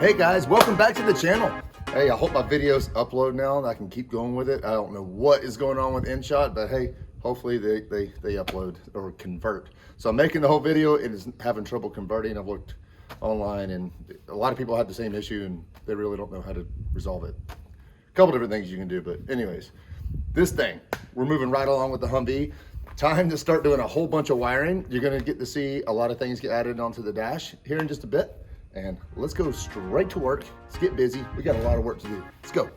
Hey guys, welcome back to the channel. Hey, I hope my videos upload now and I can keep going with it. I don't know what is going on with InShot, but hey, hopefully they upload or convert. So I'm making the whole video. It is having trouble converting. I've looked online and a lot of people have the same issue and they really don't know how to resolve it. A couple different things you can do, but anyways, this thing, we're moving right along with the Humvee. Time to start doing a whole bunch of wiring. You're gonna get to see a lot of things get added onto the dash here in just a bit. And let's go straight to work. Let's get busy. We got a lot of work to do. Let's go.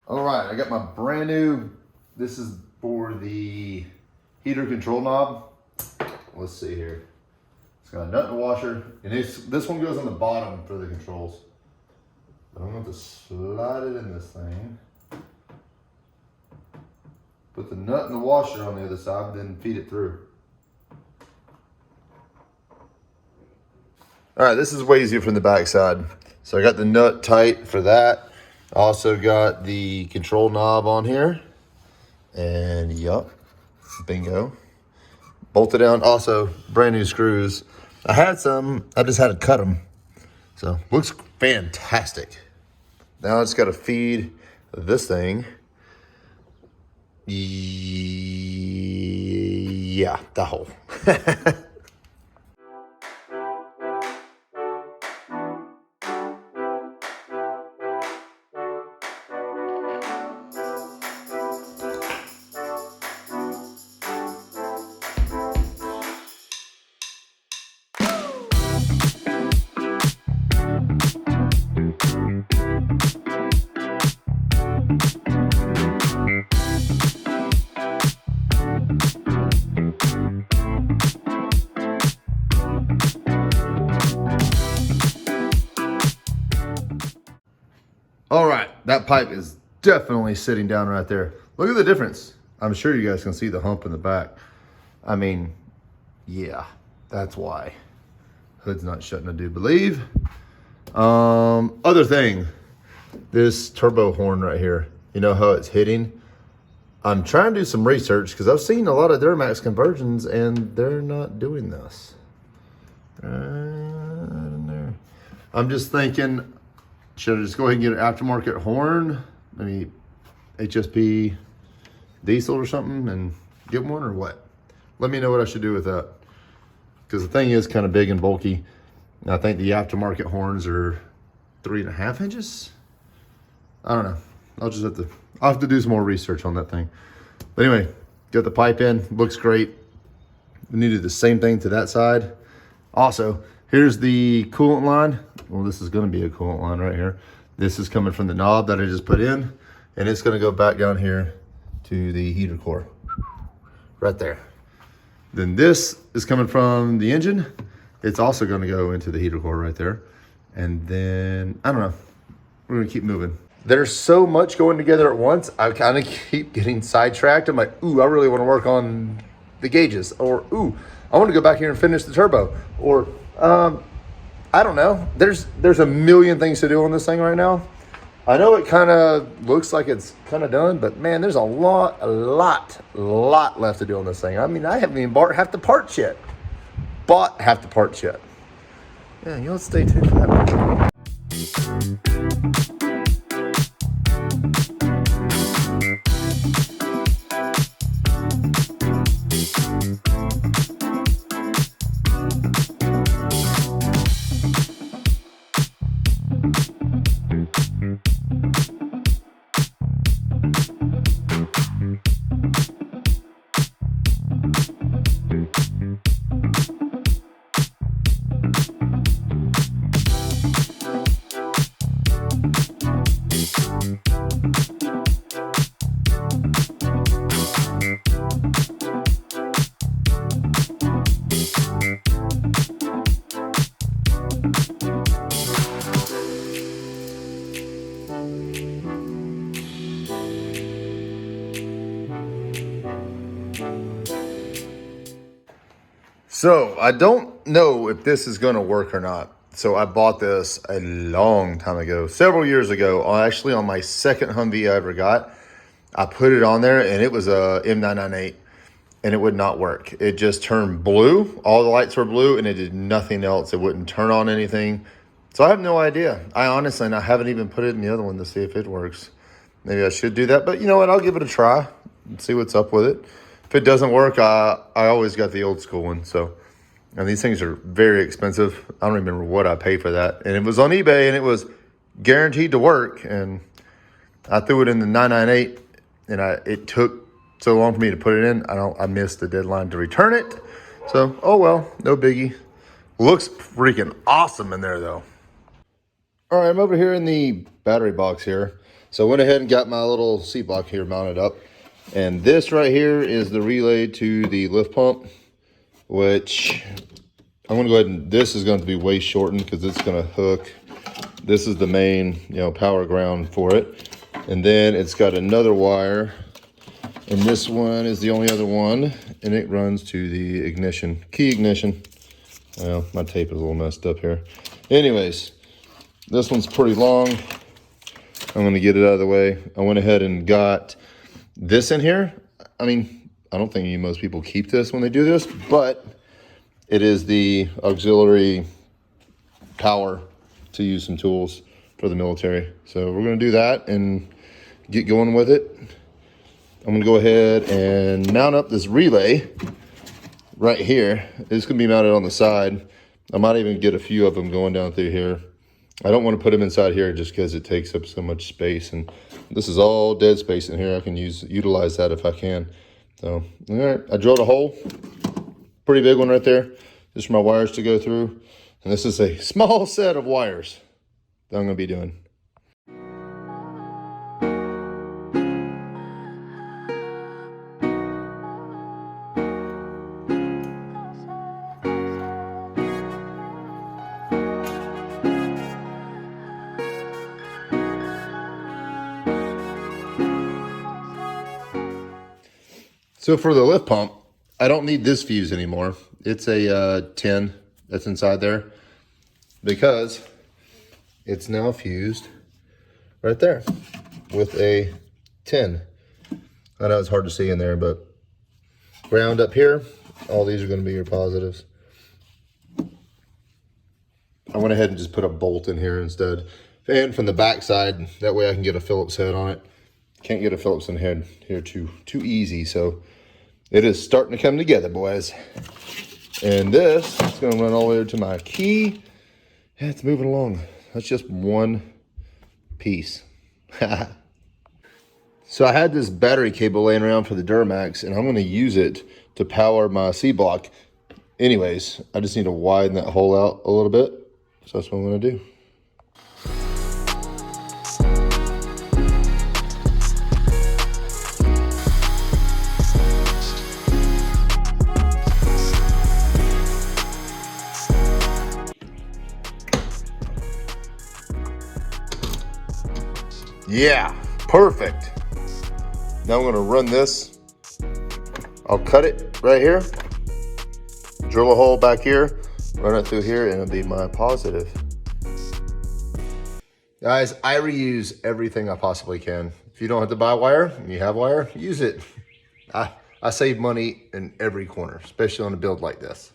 All right, I got my brand new, this is for the heater control knob. Let's see here. It's got a nut and a washer, and this one goes on the bottom for the controls. But I'm going to slide it in this thing. Put the nut and the washer on the other side, then feed it through. All right, this is way easier from the back side. So I got the nut tight for that. Also got the control knob on here, and yup, bingo. Bolted down, also brand new screws. I had some, I just had to cut them. So looks fantastic. Now it's got to feed this thing. Yeah, that hole. All right, that pipe is definitely sitting down right there. Look at the difference. I'm sure you guys can see the hump in the back. I mean, yeah, that's why. Hood's not shutting, I do believe. Other thing, this turbo horn right here, you know how it's hitting? I'm trying to do some research because I've seen a lot of Duramax conversions and they're not doing this. Right in there. I'm just thinking, should I just go ahead and get an aftermarket horn? Maybe HSP diesel or something and get one or what? Let me know what I should do with that. Because the thing is kind of big and bulky. And I think the aftermarket horns are 3.5 inches. I don't know. I'll have to do some more research on that thing. But anyway, got the pipe in, looks great. We needed the same thing to that side. Also, here's the coolant line. Well, this is gonna be a coolant line right here. This is coming from the knob that I just put in, and it's gonna go back down here to the heater core, right there. Then this is coming from the engine. It's also gonna go into the heater core right there. And then, I don't know, we're gonna keep moving. There's so much going together at once, I kind of keep getting sidetracked. I'm like, ooh, I really wanna work on the gauges, or ooh, I wanna go back here and finish the turbo, or I don't know. There's a million things to do on this thing right now. I know it kind of looks like it's kind of done, but man, there's a lot left to do on this thing. I mean, I haven't even bought half the parts yet. Yeah, you'll stay tuned for that. So I don't know if this is going to work or not. So I bought this a long time ago, several years ago, actually on my second Humvee I ever got. I put it on there and it was a M998 and it would not work. It just turned blue. All the lights were blue and it did nothing else. It wouldn't turn on anything. So I have no idea. I honestly, and I haven't even put it in the other one to see if it works. Maybe I should do that, but you know what? I'll give it a try and see what's up with it. If it doesn't work, I always got the old school one. So, and these things are very expensive. I don't remember what I paid for that. And it was on eBay and it was guaranteed to work. And I threw it in the 998 and it took so long for me to put it in. I missed the deadline to return it. So, oh well, no biggie. Looks freaking awesome in there though. All right, I'm over here in the battery box here. So I went ahead and got my little seat block here mounted up. And this right here is the relay to the lift pump, which I'm gonna go ahead and, this is going to be way shortened because it's gonna hook. This is the main, power ground for it. And then it's got another wire. And this one is the only other one. And it runs to the ignition, key ignition. Well, my tape is a little messed up here. Anyways, this one's pretty long. I'm gonna get it out of the way. I went ahead and got this in here. I mean, I don't think most people keep this when they do this, but it is the auxiliary power to use some tools for the military. So we're gonna do that and get going with it. I'm gonna go ahead and mount up this relay right here. It's gonna be mounted on the side. I might even get a few of them going down through here. I don't want to put them inside here just because it takes up so much space, and this is all dead space in here. I can utilize that if I can. So, all right, I drilled a hole, pretty big one right there, just for my wires to go through. And this is a small set of wires that I'm going to be doing. So for the lift pump, I don't need this fuse anymore. It's a 10 that's inside there because it's now fused right there with a 10. I know it's hard to see in there, but ground up here, all these are going to be your positives. I went ahead and just put a bolt in here instead. And from the back side, that way I can get a Phillips head on it. Can't get a Phillips head here too easy, so it is starting to come together, boys. And this is going to run all the way to my key. Yeah, it's moving along. That's just one piece. So I had this battery cable laying around for the Duramax, and I'm going to use it to power my C-block. Anyways, I just need to widen that hole out a little bit. So that's what I'm going to do. Yeah, perfect. Now I'm going to run this. I'll cut it right here, drill a hole back here, run it through here, and it'll be my positive. Guys, I reuse everything I possibly can. If you don't have to buy wire and you have wire, use it. I save money in every corner, especially on a build like this.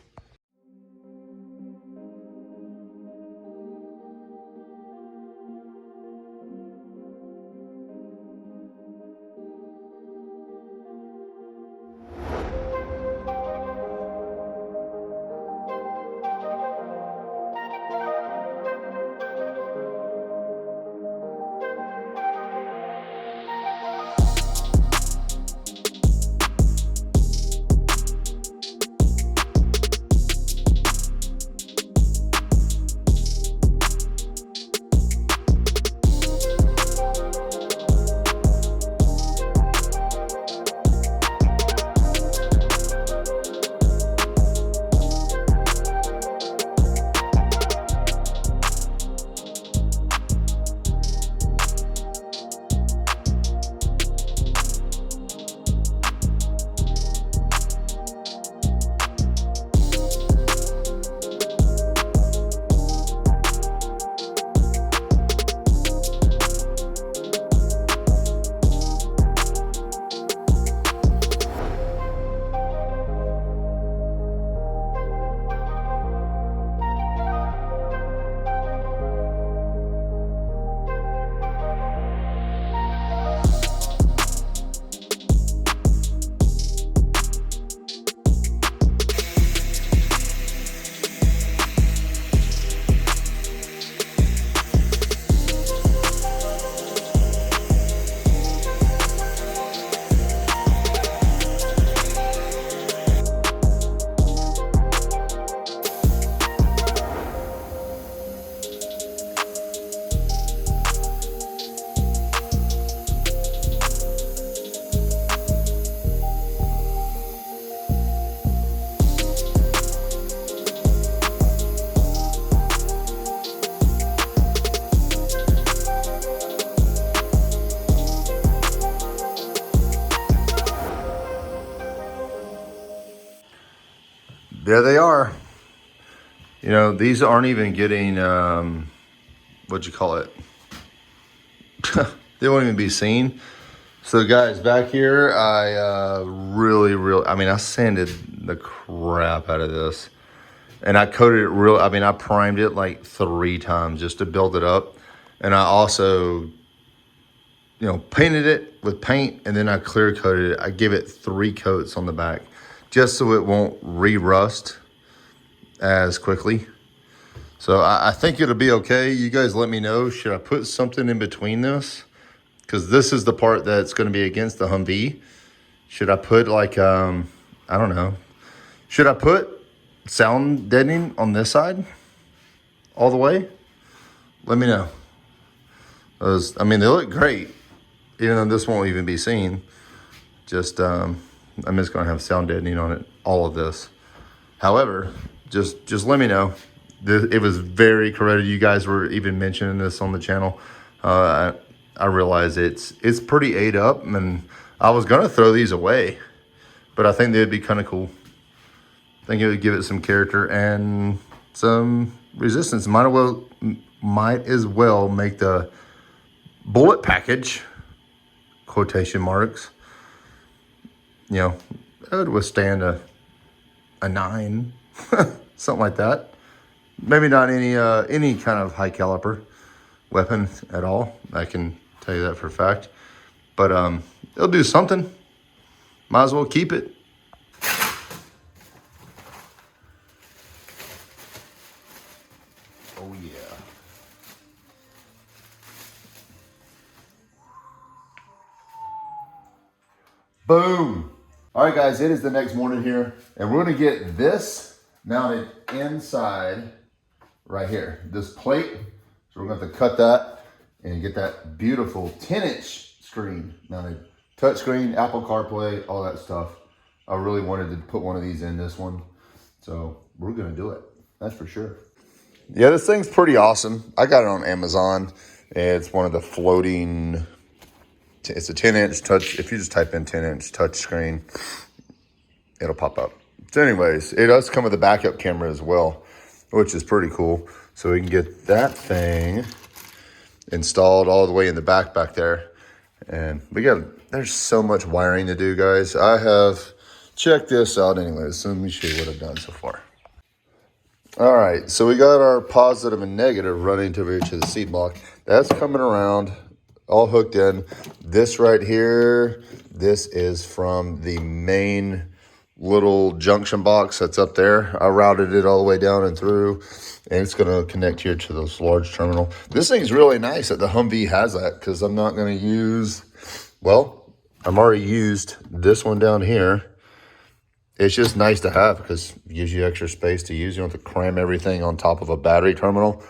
there they are. You know, these aren't even getting, what'd you call it? They won't even be seen. So guys, back here, I I sanded the crap out of this. And I coated it I primed it like 3 times just to build it up. And I also, painted it with paint, and then I clear coated it. I give it 3 coats on the back just so it won't re-rust as quickly. So I think it'll be okay. You guys let me know. Should I put something in between this? Because this is the part that's going to be against the Humvee. Should I put like, I don't know. Should I put sound deadening on this side all the way? Let me know. They look great, even though this won't even be seen. Just, I'm just going to have sound deadening on it, all of this. However, just let me know. It was very corrected. You guys were even mentioning this on the channel. I realize it's pretty ate up, and I was gonna throw these away, but I think they'd be kind of cool. I think it would give it some character and some resistance. Might as well make the bullet package, quotation marks, it would withstand a 9, something like that. Maybe not any kind of high caliber weapon at all. I can tell you that for a fact. But it'll do something. Might as well keep it. Oh yeah. Boom. All right, guys, it is the next morning here, and we're gonna get this mounted inside right here, this plate. So we're going to have to cut that and get that beautiful 10-inch screen mounted. Touch screen, Apple CarPlay, all that stuff. I really wanted to put one of these in this one. So we're going to do it. That's for sure. Yeah, this thing's pretty awesome. I got it on Amazon. It's one of the floating, it's a 10-inch touch. If you just type in 10-inch touch screen, it'll pop up. So anyways, it does come with a backup camera as well, which is pretty cool. So we can get that thing installed all the way in the back there. And there's so much wiring to do, guys. I have checked this out anyways. So let me show you what I've done so far. All right, so we got our positive and negative running over here to the seat block. That's coming around, all hooked in. This right here, this is from the main little junction box that's up there. I routed it all the way down and through, and it's going to connect here to this large terminal. This thing's really nice that the Humvee has that, because I'm not going to use, I'm already used this one down here. It's just nice to have because it gives you extra space to use. You don't have to cram everything on top of a battery terminal.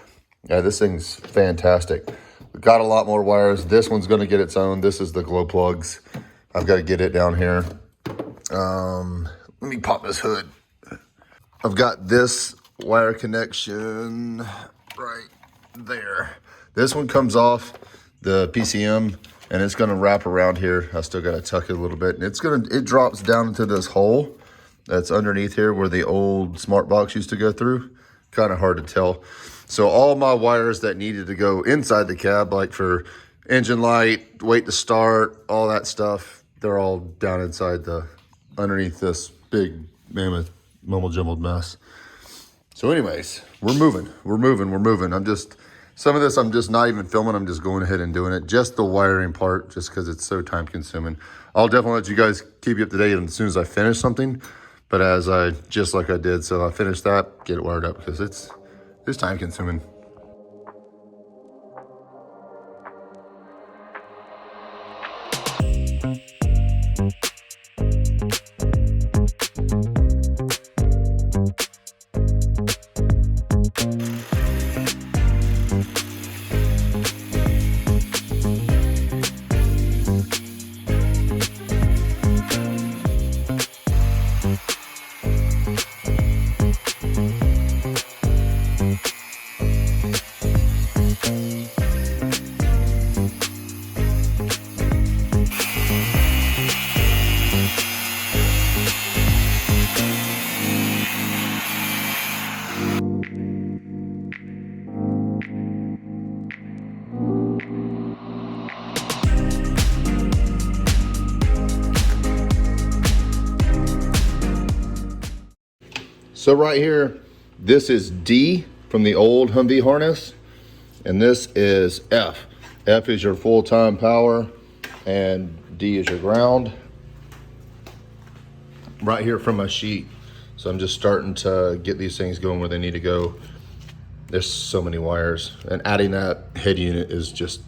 Yeah, this thing's fantastic. We've got a lot more wires. This one's going to get its own. This is the glow plugs. I've got to get it down here. Let me pop this hood. I've got this wire connection right there. This one comes off the PCM, and it's gonna wrap around here. I still gotta tuck it a little bit. And it drops down into this hole that's underneath here where the old smart box used to go through. Kind of hard to tell. So all my wires that needed to go inside the cab, like for engine light, wait to start, all that stuff, they're all down inside underneath this big mammoth mumble jumbled mess. So anyways, we're moving. Some of this I'm just not even filming. I'm just going ahead and doing it. Just the wiring part, just because it's so time consuming. I'll definitely let you guys keep you up to date as soon as I finish something. But just like I did, so I finished that, get it wired up, because it's time consuming. So right here, this is D from the old Humvee harness, and this is F. F is your full-time power, and D is your ground. Right here from my sheet. So I'm just starting to get these things going where they need to go. There's so many wires, and adding that head unit is just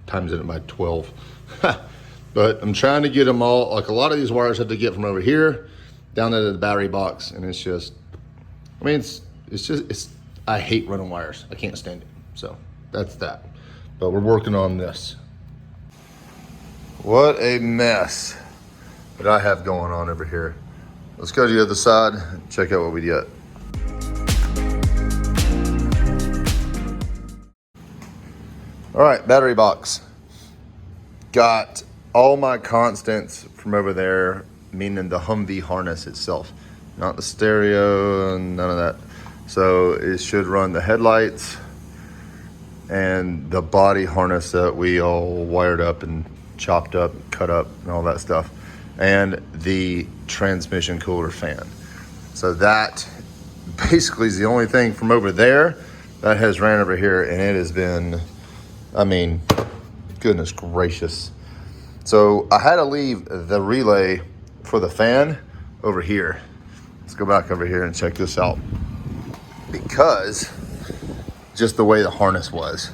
times it by 12. But I'm trying to get them all, like a lot of these wires I have to get from over here down to the battery box, and it's just, I mean, I hate running wires. I can't stand it. So that's that. But we're working on this. What a mess that I have going on over here. Let's go to the other side and check out what we get. All right, battery box. Got all my constants from over there, meaning the Humvee harness itself, not the stereo and none of that. So it should run the headlights and the body harness that we all wired up and chopped up, cut up, and all that stuff, and the transmission cooler fan. So that basically is the only thing from over there that has ran over here, and it has been, I mean, goodness gracious. So I had to leave the relay for the fan over here. Let's go back over here and check this out, because just the way the harness was.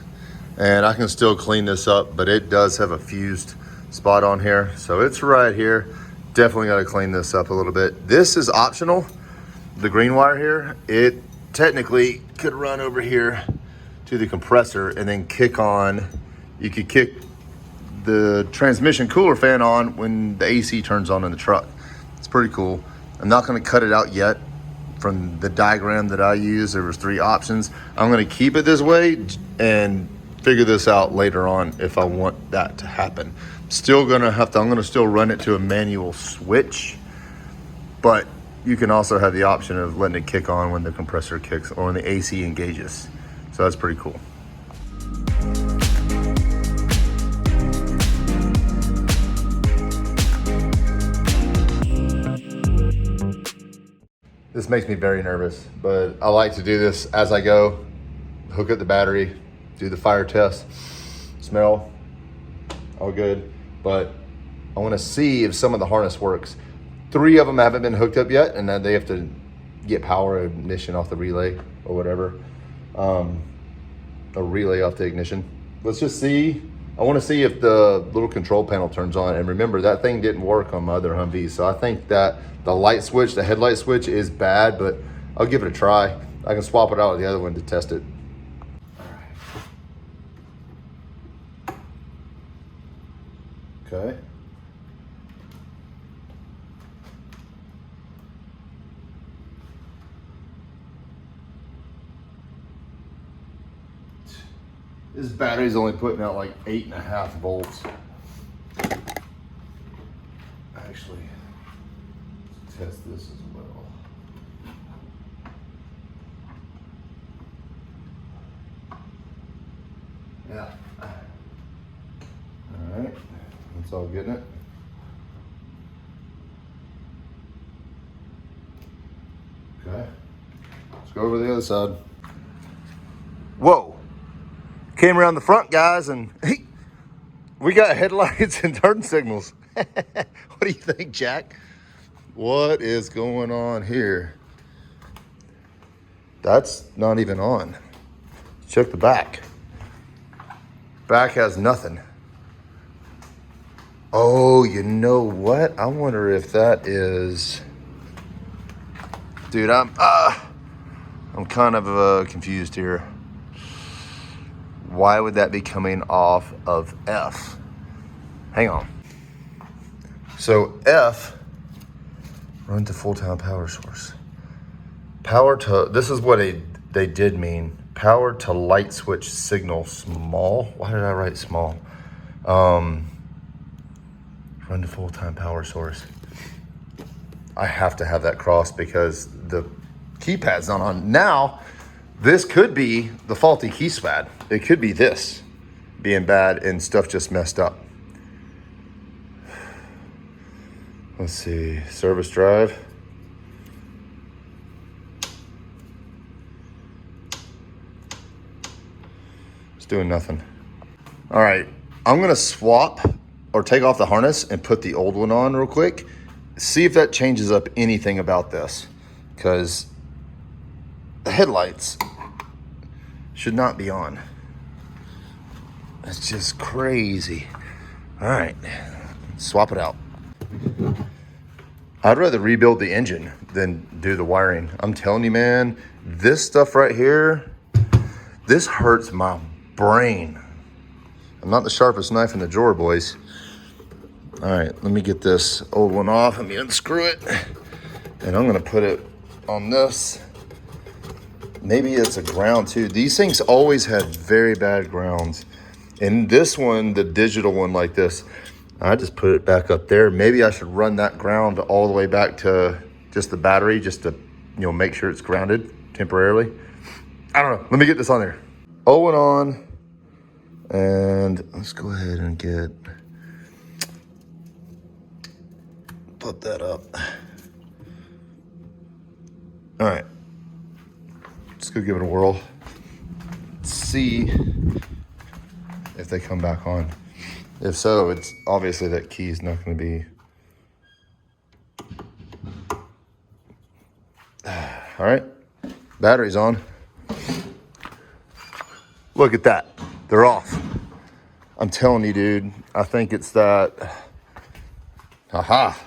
And I can still clean this up, but it does have a fused spot on here. So it's right here. Definitely got to clean this up a little bit. This is optional. The green wire here, it technically could run over here to the compressor and then kick on. You could kick the transmission cooler fan on when the AC turns on in the truck. It's pretty cool. I'm not going to cut it out yet. From the diagram that I used, there was 3 options. I'm going to keep it this way and figure this out later on if I want that to happen. I'm going to still run it to a manual switch, but you can also have the option of letting it kick on when the compressor kicks or when the AC engages. So that's pretty cool. This makes me very nervous, but I like to do this as I go. Hook up the battery, do the fire test, smell, all good. But I want to see if some of the harness works. 3 of them haven't been hooked up yet, and then they have to get power ignition off the relay or whatever. A relay off the ignition. Let's just see. I want to see if the little control panel turns on. And remember, that thing didn't work on my other Humvee. So I think that the light switch, the headlight switch is bad, but I'll give it a try. I can swap it out with the other one to test it. Okay. This battery's only putting out like 8.5 volts. Actually, let's test this as well. Yeah. All right, that's all getting it. Okay, let's go over to the other side. Whoa. Came around the front, guys, and we got headlights and turn signals. What do you think, Jack? What is going on here? That's not even on. Check the back. Back has nothing. Oh, you know what? I wonder if that is... Dude, I'm kind of confused here. Why would that be coming off of F? Hang on. So F, run to full-time power source. Power to, this is what they did mean. Power to light switch signal small. Why did I write small? Run to full-time power source. I have to have that crossed because the keypad's not on. Now, this could be the faulty keypad. It could be this being bad and stuff just messed up. Let's see, service drive. It's doing nothing. All right, I'm gonna swap or take off the harness and put the old one on real quick. See if that changes up anything about this, because the headlights should not be on. It's just crazy. All right, swap it out. I'd rather rebuild the engine than do the wiring. I'm telling you, man, this stuff right here, this hurts my brain. I'm not the sharpest knife in the drawer, boys. All right, let me get this old one off. Let me unscrew it. And I'm gonna put it on this. Maybe it's a ground too. These things always have very bad grounds. And this one, the digital one like this, I just put it back up there. Maybe I should run that ground all the way back to just the battery, just to, you know, make sure it's grounded temporarily. I don't know. Let me get this on there. Owen on. And let's go ahead and put that up. All right. Let's go give it a whirl. See if they come back on. If so, it's obviously that key is not going to be. All right, battery's on. Look at that, they're off. I'm telling you, dude, I think it's that. Aha.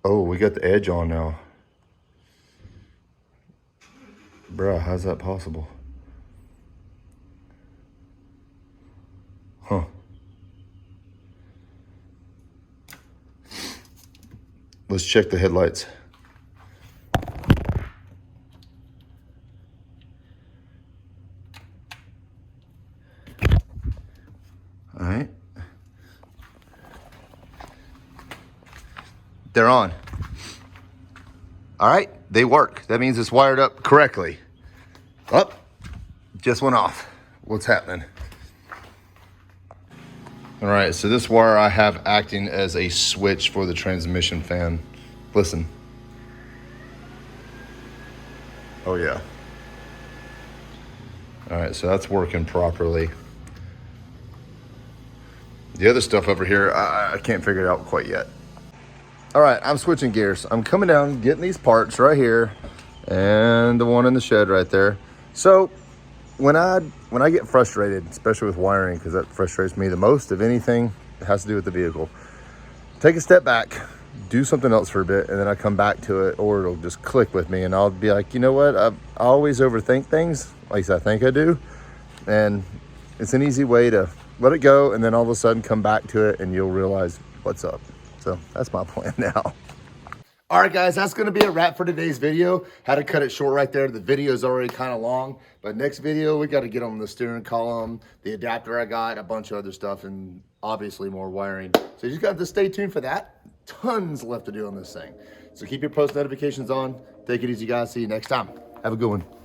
Oh, we got the edge on now. Bruh, how's that possible? Huh. Let's check the headlights. All right. They're on. All right, they work. That means it's wired up correctly. Oh, just went off. What's happening? All right, so this wire I have acting as a switch for the transmission fan. Listen. Oh yeah. All right, so that's working properly. The other stuff over here, I can't figure it out quite yet. All right, I'm switching gears. I'm coming down, getting these parts right here, and the one in the shed right there. So when I get frustrated, especially with wiring, because that frustrates me the most of anything that has to do with the vehicle, take a step back, do something else for a bit, and then I come back to it, or it'll just click with me, and I'll be like, you know what? I always overthink things, at least I think I do, and it's an easy way to let it go, and then all of a sudden come back to it, and you'll realize what's up. So that's my plan now. All right, guys, that's going to be a wrap for today's video. Had to cut it short right there. The video is already kind of long, but next video, we got to get on the steering column, the adapter I got, a bunch of other stuff, and obviously more wiring. So you just got to stay tuned for that. Tons left to do on this thing. So keep your post notifications on. Take it easy, guys. See you next time. Have a good one.